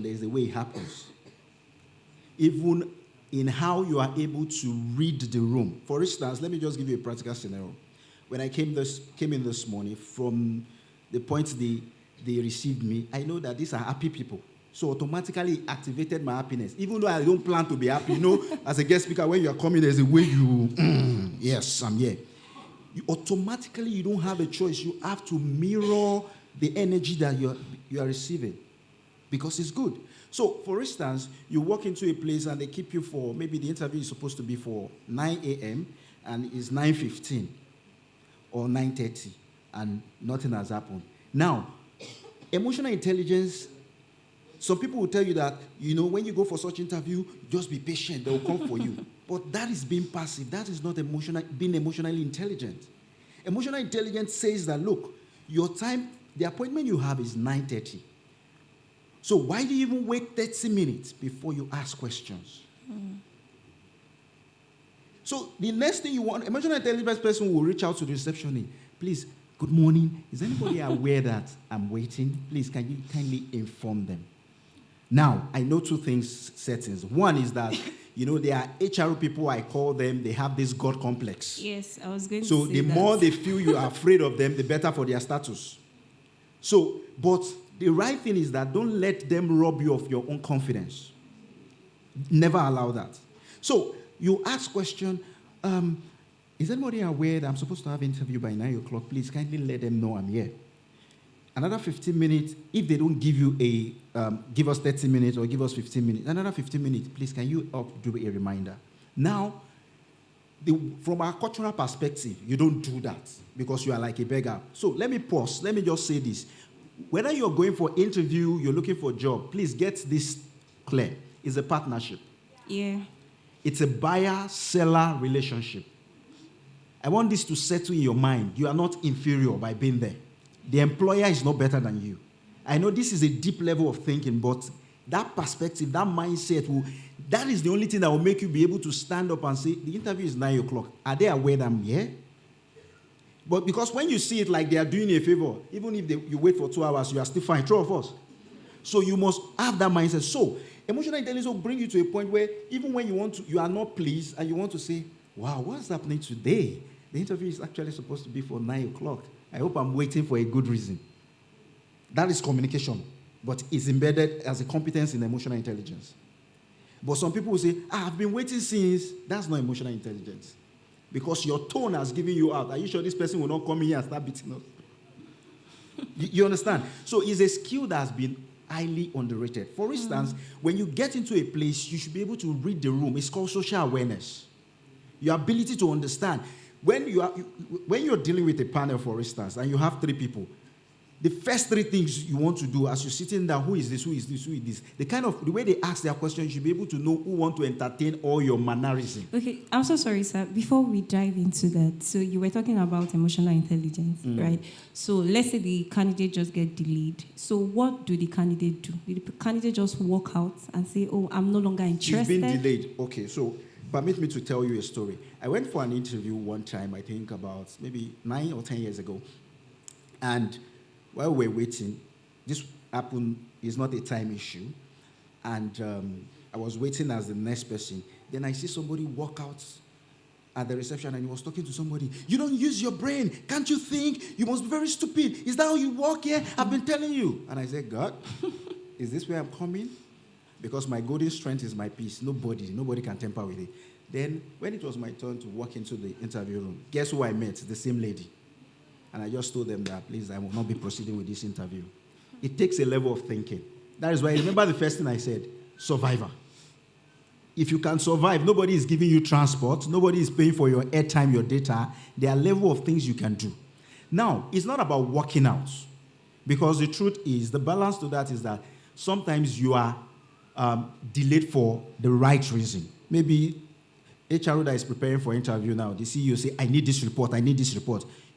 there's a way it happens. Even in how you are able to read the room. For instance, let me just give you a practical scenario. When I came in this morning, from the point they received me, I know that these are happy people. So automatically it activated my happiness. Even though I don't plan to be happy, as a guest speaker, when you are coming, there's a way you, yes, I'm here. You don't have a choice. You have to mirror the energy that you are receiving because it's good. So, for instance, you walk into a place and they keep you for, maybe the interview is supposed to be for 9 a.m. and it's 9:15 or 9:30 and nothing has happened. Now, emotional intelligence, some people will tell you that, when you go for such interview, just be patient, they will come for you. But that is being passive. That is not being emotionally intelligent. Emotional intelligence says that, look, your time, the appointment you have is 9:30. So why do you even wait 30 minutes before you ask questions? So the next thing you want, emotional intelligence person will reach out to the receptionist. Please, good morning. Is anybody aware that I'm waiting? Please, can you kindly inform them? Now, I know two settings. One is that, there are HR people, I call them, they have this God complex. Yes, I was going to So say the that. more they feel you are afraid of them, the better for their status. So, but the right thing is that don't let them rob you of your own confidence. Never allow that. So you ask question, is anybody aware that I'm supposed to have an interview by 9 o'clock? Please kindly let them know I'm here. Another 15 minutes, if they don't give you give us 30 minutes or give us 15 minutes, another 15 minutes, please can you do a reminder? Now, from our cultural perspective, you don't do that because you are like a beggar. So let me pause. Let me just say this. Whether you're going for interview, you're looking for a job, please get this clear. It's a partnership. Yeah. It's a buyer-seller relationship. I want this to settle in your mind. You are not inferior by being there. The employer is not better than you. I know this is a deep level of thinking, but that perspective, that mindset, that is the only thing that will make you be able to stand up and say, the interview is 9 o'clock. Are they aware that I'm here? But because when you see it like they are doing a favor, even if you wait for 2 hours, you are still fine. True of us. So you must have that mindset. So emotional intelligence will bring you to a point where even when you are not pleased and you want to say, wow, what's happening today? The interview is actually supposed to be for 9 o'clock. I hope I'm waiting for a good reason. That is communication, but it's embedded as a competence in emotional intelligence. But some people will say, I've been waiting since. That's not emotional intelligence. Because your tone has given you out. Are you sure this person will not come here and start beating us? You understand? So it's a skill that has been highly underrated. For instance, when you get into a place, you should be able to read the room. It's called social awareness. Your ability to understand. When you're dealing with a panel, for instance, and you have 3 people, the first 3 things you want to do as you're sitting down, who is this, who is this, who is this? The way they ask their question, you should be able to know who want to entertain all your mannerism. Okay, I'm so sorry, sir. Before we dive into that, so you were talking about emotional intelligence, right? So let's say the candidate just get delayed. So what do the candidate do? Did the candidate just walk out and say, oh, I'm no longer interested? She's been delayed. Okay, so permit me to tell you a story. I went for an interview one time, I think about maybe 9 or 10 years ago. And while we were waiting, this happened, is not a time issue. And I was waiting as the next person. Then I see somebody walk out at the reception and he was talking to somebody. You don't use your brain. Can't you think? You must be very stupid. Is that how you walk here? I've been telling you. And I said, God, is this where I'm coming? Because my golden strength is my peace. Nobody can tamper with it. Then when it was my turn to walk into the interview room, guess who I met? The same lady. And I just told them that, please, I will not be proceeding with this interview. It takes a level of thinking. That is why, remember the first thing I said, survivor. If you can survive, nobody is giving you transport, nobody is paying for your airtime, your data. There are level of things you can do. Now, it's not about working out. Because the truth is, the balance to that is that sometimes you are delayed for the right reason. Maybe HR that is preparing for interview now, the CEO say, I need this report.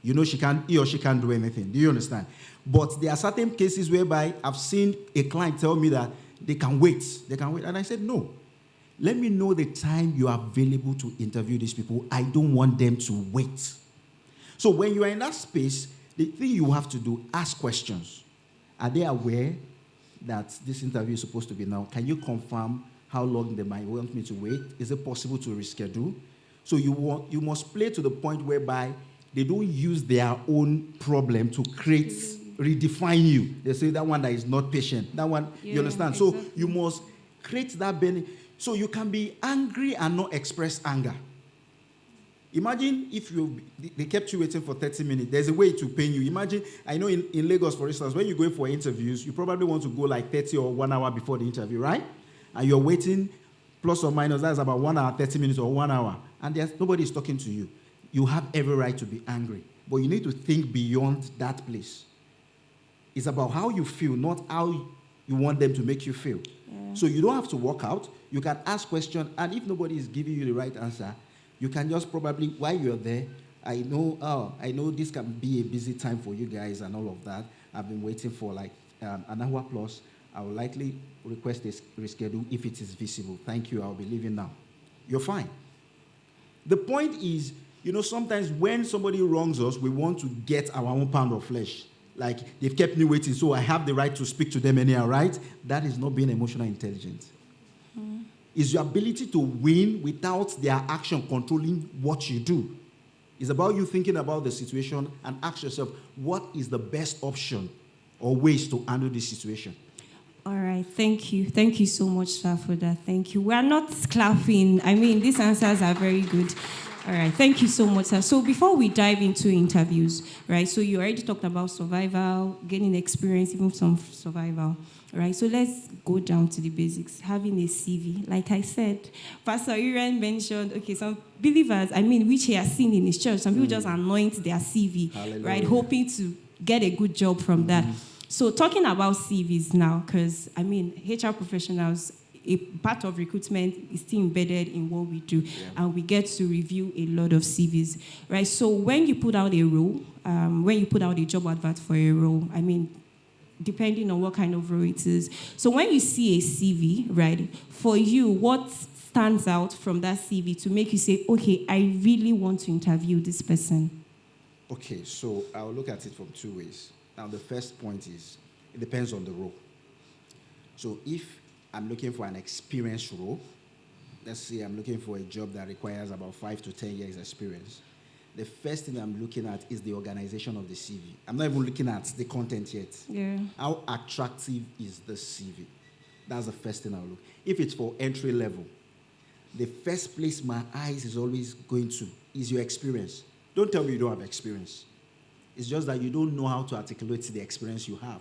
He or she can't do anything. Do you understand? But there are certain cases whereby I've seen a client tell me that they can wait. And I said, no. Let me know the time you are available to interview these people. I don't want them to wait. So when you are in that space, the thing you have to do, ask questions. Are they aware that this interview is supposed to be now. Can you confirm how long they might want me to wait? Is it possible to reschedule? So you must play to the point whereby they don't use their own problem to redefine you. They say that one that is not patient. That one, you understand? Exactly. So you must create that benefit. So you can be angry and not express anger. Imagine if they kept you waiting for 30 minutes. There's a way to pain you. Imagine, I know in Lagos, for instance, when you're going for interviews, you probably want to go like 30 or 1 hour before the interview, right? And you're waiting, plus or minus, that's about 1 hour, 30 minutes or 1 hour. And nobody is talking to you. You have every right to be angry. But you need to think beyond that place. It's about how you feel, not how you want them to make you feel. Yeah. So you don't have to walk out. You can ask questions. And if nobody is giving you the right answer, you can just probably, while you're there, I know this can be a busy time for you guys and all of that. I've been waiting for like an hour plus. I will likely request a reschedule if it is visible. Thank you, I'll be leaving now. You're fine. The point is, sometimes when somebody wrongs us, we want to get our own pound of flesh. Like, they've kept me waiting, so I have the right to speak to them anyhow, right? That is not being emotionally intelligent. It's your ability to win without their action controlling what you do. It's about you thinking about the situation and ask yourself, what is the best option or ways to handle this situation? All right, thank you. Thank you so much, sir, for that. Thank you. We are not clapping. I mean, these answers are very good. All right, thank you so much, sir. So before we dive into interviews, right, so you already talked about survival, gaining experience, even some survival, right? So let's go down to the basics. Having a CV. Like I said, Pastor Iren mentioned, okay, some believers, which he has seen in his church, some people just anoint their CV, Hallelujah. Right, hoping to get a good job from that. So talking about CVs now, because, HR professionals, a part of recruitment is still embedded in what we do, and we get to review a lot of CVs, right? So when you put out a role, when you put out a job advert for a role, depending on what kind of role it is. So when you see a CV, right, for you, what stands out from that CV to make you say, okay, I really want to interview this person? Okay, so I'll look at it from two ways. Now, the first point is, it depends on the role. So if I'm looking for an experienced role, let's say I'm looking for a job that requires about 5 to 10 years experience, the first thing I'm looking at is the organization of the CV. I'm not even looking at the content yet. Yeah. How attractive is the CV? That's the first thing I'll look. If it's for entry level, the first place my eyes is always going to is your experience. Don't tell me you don't have experience. It's just that you don't know how to articulate the experience you have.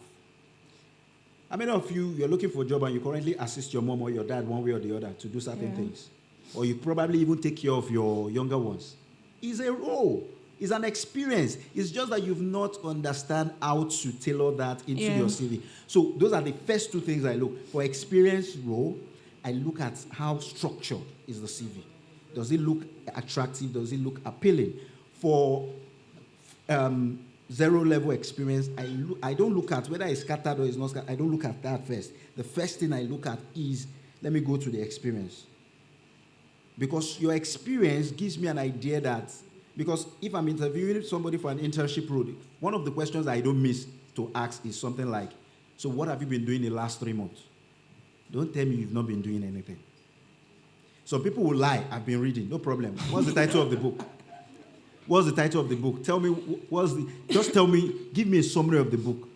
How many of you're looking for a job and you currently assist your mom or your dad one way or the other to do certain things? Or you probably even take care of your younger ones. It's a role. It's an experience. It's just that you've not understand how to tailor that into your CV. So those are the first two things I look. For experienced role, I look at how structured is the CV. Does it look attractive? Does it look appealing? For zero-level experience, I don't look at whether it's scattered or it's not scattered. I don't look at that first. The first thing I look at is, let me go to the experience. Because your experience gives me an idea that, because if I'm interviewing somebody for an internship role, one of the questions I don't miss to ask is something like, so what have you been doing in the last 3 months? Don't tell me you've not been doing anything. Some people will lie, I've been reading, no problem. What's the title of the book? What's the title of the book? Tell me, just tell me, give me a summary of the book.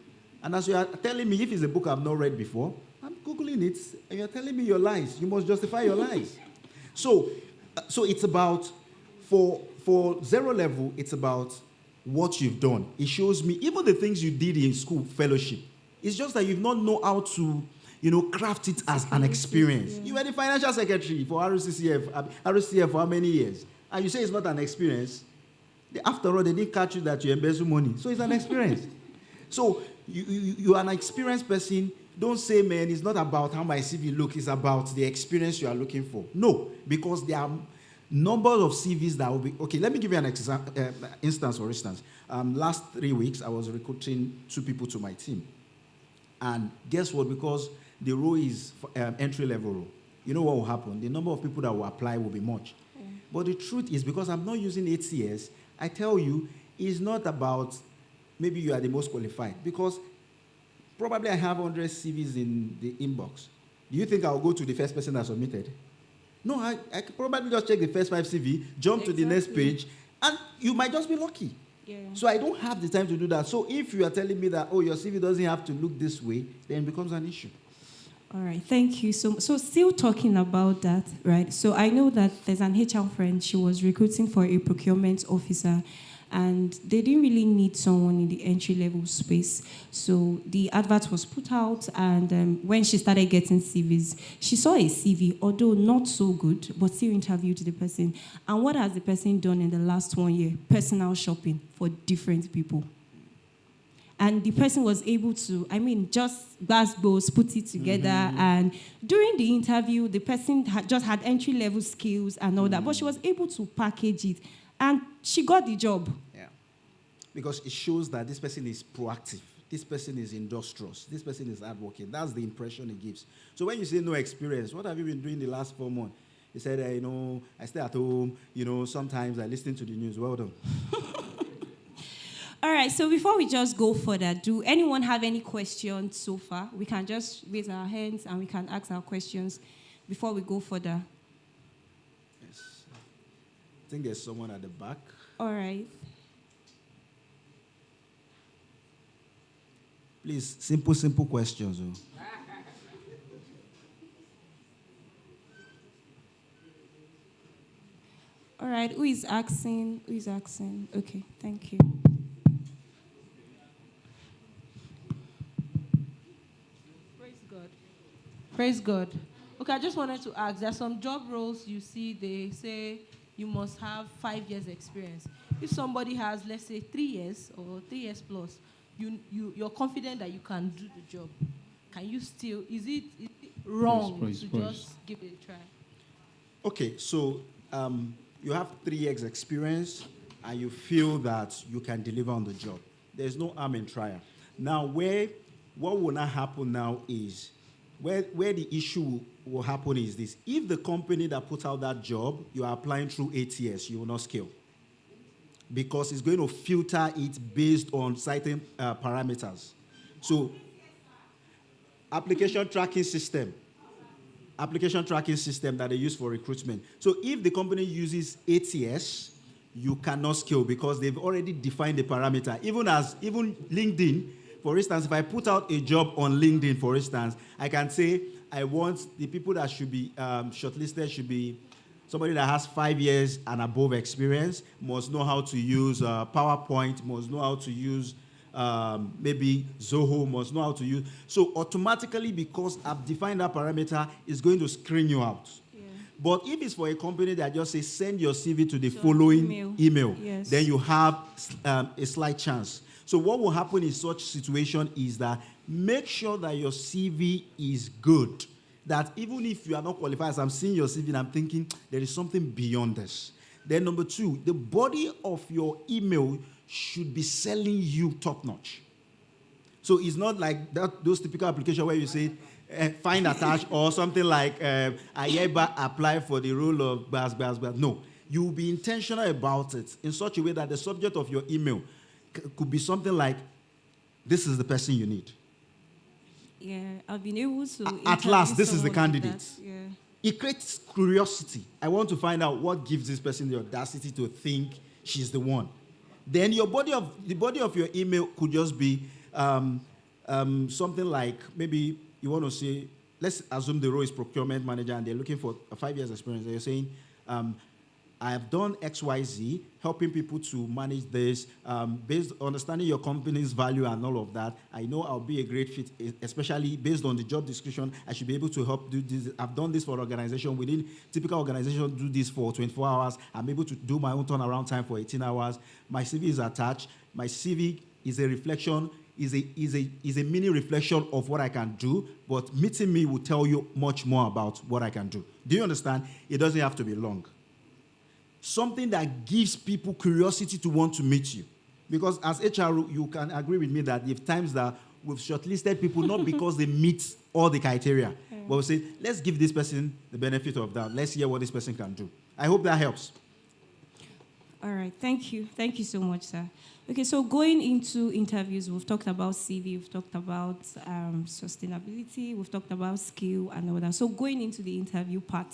And as you are telling me, if it's a book I've not read before, I'm Googling it, and you're telling me your lies. You must justify your lies. So it's about, for zero level, it's about what you've done. It shows me, even the things you did in school, fellowship, it's just that you've not know how to, craft it as an experience. Yeah. You were the financial secretary for RCF for how many years? And you say it's not an experience. After all, they didn't catch you that you embezzle money. So it's an experience. So you're an experienced person. Don't say, man, it's not about how my CV looks. It's about the experience you are looking for. No, because there are numbers of CVs that will be... Okay, let me give you an instance, for instance. Last 3 weeks, I was recruiting 2 people to my team. And guess what? Because the role is entry-level role. You know what will happen? The number of people that will apply will be much. Yeah. But the truth is, because I'm not using ATS, I tell you, it's not about maybe you are the most qualified. Because Probably I have 100 CVs in the inbox. Do you think I'll go to the first person that submitted? No, I could probably just check the first 5 CV, jump to the next page, and you might just be lucky. Yeah. So I don't have the time to do that. So if you are telling me that, oh, your CV doesn't have to look this way, then it becomes an issue. All right, thank you. So still talking about that, right? So I know that there's an HR friend, she was recruiting for a procurement officer, and they didn't really need someone in the entry-level space. So the advert was put out, and when she started getting CVs, she saw a CV, although not so good, but still interviewed the person. And what has the person done in the last 1 year? Personal shopping for different people. And the person was able to, just gbas put it together. And during the interview, the person just had entry-level skills and all that, but she was able to package it. And she got the job. Yeah. Because it shows that this person is proactive. This person is industrious. This person is hardworking. That's the impression it gives. So when you say no experience, what have you been doing the last 4 months? He said, I stay at home. Sometimes I listen to the news. Well done. All right, so before we just go further, do anyone have any questions so far? We can just raise our hands and we can ask our questions before we go further. Yes. I think there's someone at the back. All right. Please, simple questions. All right, who is asking? Okay, thank you. Praise God. Okay, I just wanted to ask, there are some job roles you see, they say you must have 5 years experience. If somebody has, let's say, 3 years or 3 years plus, you're confident that you can do the job. Can you still, is it wrong to just give it a try? Okay, so you have 3 years experience and you feel that you can deliver on the job. There's no harm in trial. Now, what will not happen now is, where the issue will happen is this. If the company that put out that job, you are applying through ATS, you will not scale. Because it's going to filter it based on certain parameters. So, application tracking system that they use for recruitment. So if the company uses ATS, you cannot scale because they've already defined the parameter. Even LinkedIn, for instance, if I put out a job on LinkedIn, for instance, I can say I want the people that should be shortlisted should be somebody that has 5 years and above experience, must know how to use PowerPoint, must know how to use maybe Zoho, must know how to use. So automatically, because I've defined that parameter, it's going to screen you out. Yeah. But if it's for a company that just says send your CV to the following email, yes, then you have a slight chance. So what will happen in such situation is that make sure that your CV is good. That even if you are not qualified, as I'm seeing your CV and I'm thinking there is something beyond this. Then number 2, the body of your email should be selling you top notch. So it's not like those typical applications where you say, find attached or something like, I hereby apply for the role of blah. No, you will be intentional about it in such a way that the subject of your email could be something like, this is the person you need. Yeah, I've been able to. At last, this is the candidate. Yeah. It creates curiosity. I want to find out what gives this person the audacity to think she's the one. Then the body of your email could just be something like, maybe you want to say, let's assume the role is procurement manager and they're looking for a 5 years experience. They're saying, I have done XYZ, helping people to manage this, based on understanding your company's value and all of that. I know I'll be a great fit, especially based on the job description. I should be able to help do this. I've done this for an organization. Within typical organization, do this for 24 hours. I'm able to do my own turnaround time for 18 hours. My CV is attached. My CV is a reflection, is a mini reflection of what I can do, but meeting me will tell you much more about what I can do. Do you understand? It doesn't have to be long. Something that gives people curiosity to want to meet you. Because as HR, you can agree with me that there are times that we've shortlisted people not because they meet all the criteria, but we say, let's give this person the benefit of that. Let's hear what this person can do. I hope that helps. All right. Thank you. Thank you so much, sir. Okay, so going into interviews, we've talked about CV, we've talked about sustainability, we've talked about skill and all that. So going into the interview part,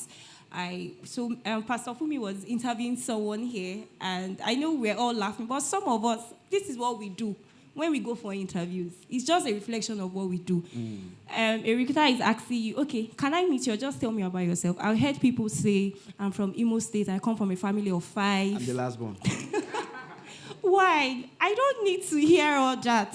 Pastor Fumi was interviewing someone here, and I know we're all laughing, but some of us, this is what we do when we go for interviews. It's just a reflection of what we do. A recruiter is asking you, okay, can I meet you? Just tell me about yourself. I've heard people say, I'm from Imo State, I come from a family of 5. I'm the last born. Why? I don't need to hear all that.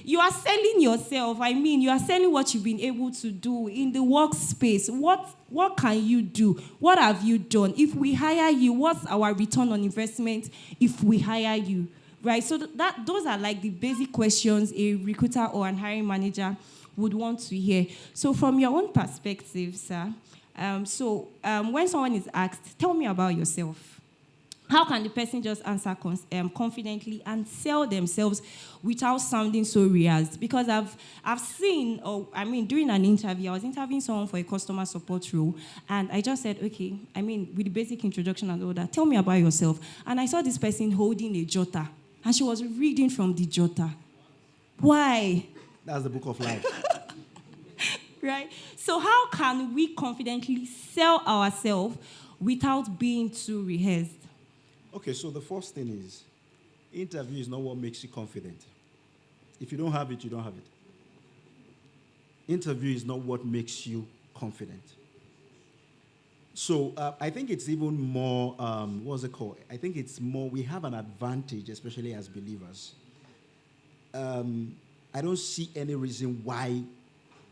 You are selling yourself. I mean, you are selling what you've been able to do in the workspace. What can you do? What have you done? If we hire you, what's our return on investment if we hire you? Right? So those are like the basic questions a recruiter or an hiring manager would want to hear. So from your own perspective, sir, when someone is asked, tell me about yourself, how can the person just answer confidently and sell themselves without sounding so rehearsed? Because I've seen, during an interview, I was interviewing someone for a customer support role, and I just said, okay, with the basic introduction and all that, tell me about yourself. And I saw this person holding a jotter, and she was reading from the jotter. Why? That's the book of life. Right? So how can we confidently sell ourselves without being too rehearsed? Okay, so the first thing is, interview is not what makes you confident. If you don't have it, you don't have it. Interview is not what makes you confident. So I think it's even more, what's it called? I think it's more, we have an advantage, especially as believers. I don't see any reason why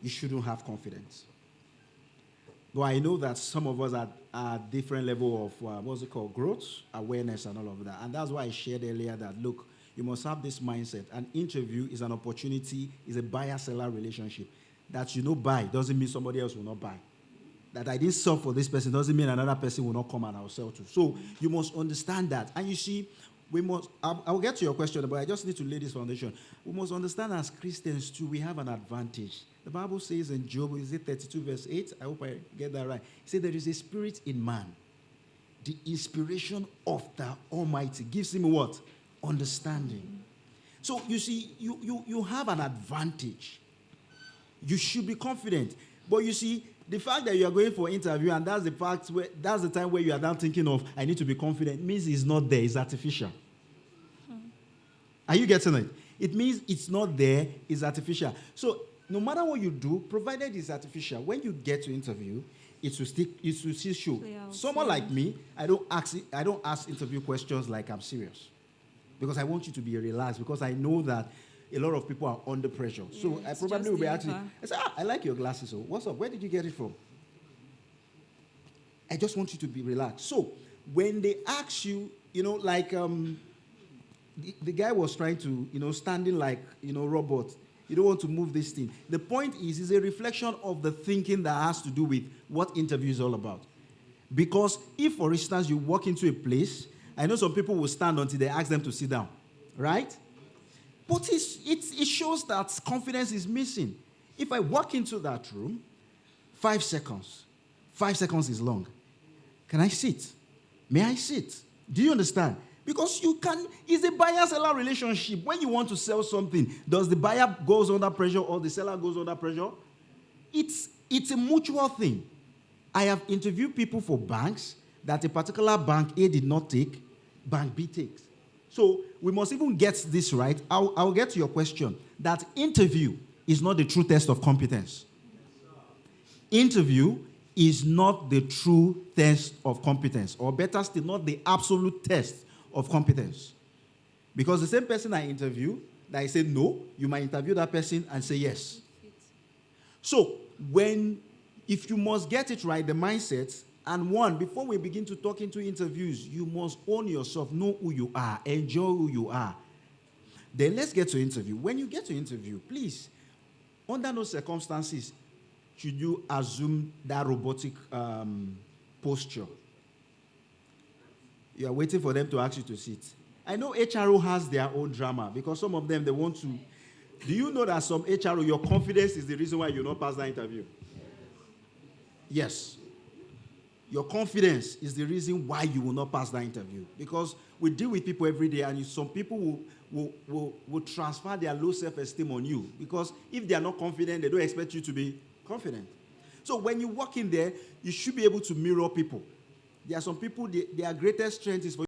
you shouldn't have confidence. Though I know that some of us are at different level of, growth, awareness, and all of that. And that's why I shared earlier that, look, you must have this mindset. An interview is an opportunity, is a buyer-seller relationship. That you buy doesn't mean somebody else will not buy. That I didn't sell for this person doesn't mean another person will not come and I'll sell to. So you must understand that. And you see, I'll get to your question, but I just need to lay this foundation. We must understand as Christians too, we have an advantage. The Bible says in Job, is it 32 verse 8? I hope I get that right. It says there is a spirit in man. The inspiration of the Almighty gives him what? Understanding. So you see, you have an advantage. You should be confident. But you see, the fact that you are going for interview and that's the time where you are now thinking of, I need to be confident, means it's not there, it's artificial. Are you getting it? It means it's not there, it's artificial. So no matter what you do, provided it's artificial, when you get to interview, it will still show. Someone like me, I don't ask interview questions like I'm serious. Because I want you to be relaxed, because I know that a lot of people are under pressure. Yeah, so I probably will be asking, I say, I like your glasses. So what's up? Where did you get it from? I just want you to be relaxed. So when they ask you, like the guy was trying to, standing like, robot. You don't want to move this thing. The point is, it's a reflection of the thinking that has to do with what interview is all about. Because if, for instance, you walk into a place, I know some people will stand until they ask them to sit down, right? But it shows that confidence is missing. If I walk into that room, 5 seconds. 5 seconds is long. Can I sit? May I sit? Do you understand? Because it's a buyer-seller relationship. When you want to sell something, does the buyer goes under pressure or the seller goes under pressure? It's a mutual thing. I have interviewed people for banks that a particular bank A did not take, bank B takes. So we must even get this right. I'll get to your question. That interview is not the true test of competence. Interview is not the true test of competence, or better still, not the absolute test of competence. Because the same person I interview, that I say no, you might interview that person and say yes. So if you must get it right, the mindset. And before we begin to talk into interviews, you must own yourself, know who you are, enjoy who you are. Then let's get to interview. When you get to interview, please, under no circumstances should you assume that robotic posture. You are waiting for them to ask you to sit. I know HRO has their own drama because some of them, they want to. Do you know that some HRO, your confidence is the reason why you not pass that interview? Yes. Your confidence is the reason why you will not pass that interview. Because we deal with people every day, and some people will transfer their low self-esteem on you. Because if they are not confident, they don't expect you to be confident. So when you walk in there, you should be able to mirror people. There are some people, their greatest strength is for